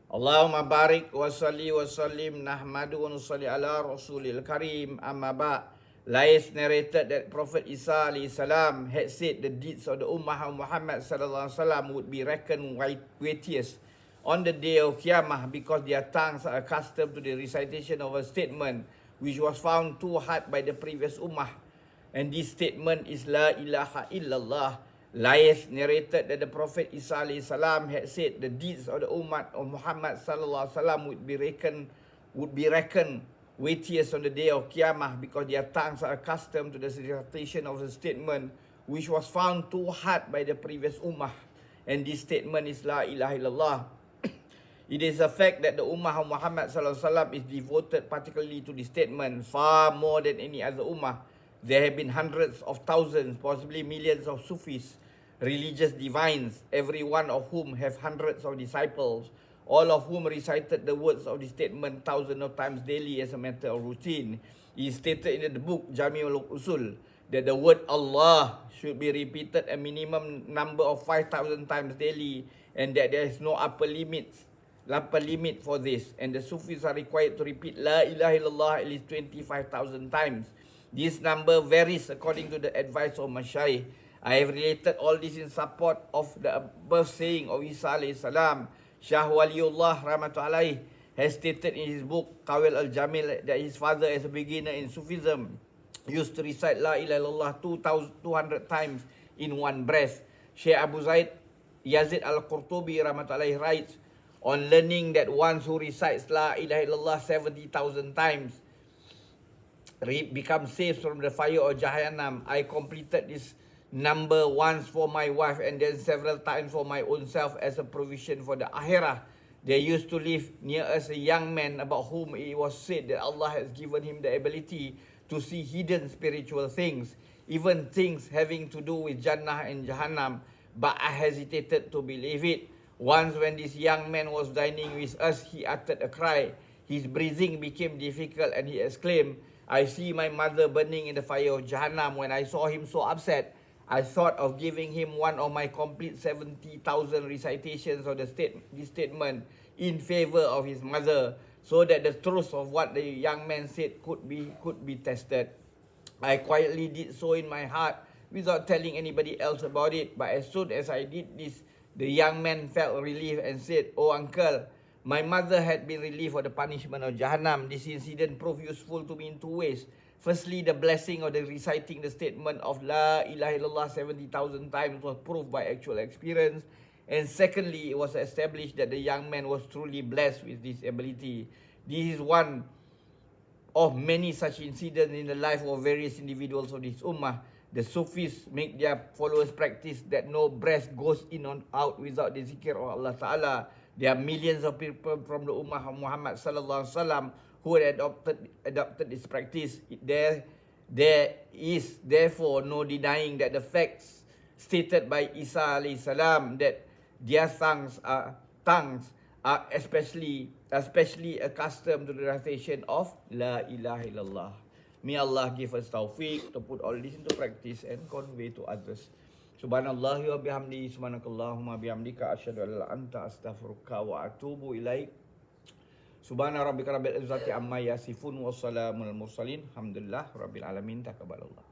Allahumma barik wa salli wa sallim nahmadu wa nusalli ala rasulil karim amma ba'. Lais narrated that Prophet Isa alayhi salam had said the deeds of the Ummah of Muhammad sallallahu alaihi wasallam would be reckoned weightiest on the day of Qiyamah because their tongues are accustomed to the recitation of a statement which was found too hard by the previous Ummah. And this statement is La ilaha illallah. Lais narrated that the Prophet Isa alayhi salam had said the deeds of the Ummah of Muhammad sallallahu alaihi wasallam would be reckoned weightiest on the day of Qiyamah because their tongues are accustomed to the recitation of the statement which was found too hard by the previous Ummah. And this statement is La ilaha illallah. It is a fact that the Ummah of Muhammad sallallahu alaihi wasallam is devoted particularly to this statement far more than any other Ummah. There have been hundreds of thousands, possibly millions of Sufis, religious divines, every one of whom have hundreds of disciples, all of whom recited the words of the statement thousands of times daily as a matter of routine. It is stated in the book Jami'ul Usul that the word Allah should be repeated a minimum number of 5,000 times daily and that there is no upper limit for this. And the Sufis are required to repeat La ilaha illallah at least 25,000 times. This number varies according to the advice of Mashaykh. I have related all this in support of the above saying of Isa alayhi salam. Shah Waliullah rahmatullahi has stated in his book Qawil al-Jamil that his father as a beginner in Sufism used to recite La ilaha illallah 200 times in one breath. Sheikh Abu Zaid Yazid al-Qurtubi rahmatullahi writes on learning that one who recites La ilaha illallah 70,000 times become saved from the fire of Jahannam. I completed this number once for my wife and then several times for my own self as a provision for the akhirah. There used to live near us a young man about whom it was said that Allah has given him the ability to see hidden spiritual things, even things having to do with Jannah and Jahannam, but I hesitated to believe it. Once when this young man was dining with us, he uttered a cry. His breathing became difficult and he exclaimed, I see my mother burning in the fire of Jahannam. When I saw him so upset, I thought of giving him one of my complete 70,000 recitations of this statement in favor of his mother, so that the truth of what the young man said could be tested. I quietly did so in my heart without telling anybody else about it. But as soon as I did this, the young man felt relief and said, Oh uncle, my mother had been relieved of the punishment of Jahannam. This incident proved useful to me in two ways. Firstly, the blessing of the reciting the statement of La ilaha illallah 70,000 times was proved by actual experience. And secondly, it was established that the young man was truly blessed with this ability. This is one of many such incidents in the life of various individuals of this ummah. The Sufis make their followers practice that no breath goes in or out without the zikr of Allah Ta'ala. There are millions of people from the Ummah of Muhammad sallallahu alaihi wasallam who had adopted this practice. There is therefore no denying that the facts stated by Isa alayhi salam that their tongues are especially accustomed to the recitation of La ilaha illallah. May Allah give us taufiq to put all this into practice and convey to others. Subhanallah wa bihamdi, subhanakallahumma bihamdika, asyhadu an la anta astaghfiruka wa atubu ilaik. Subhana rabbika rabbil izzati amma yasifun wa salamun al mursalin. Alhamdulillah rabbil alamin. Taqabbalallah.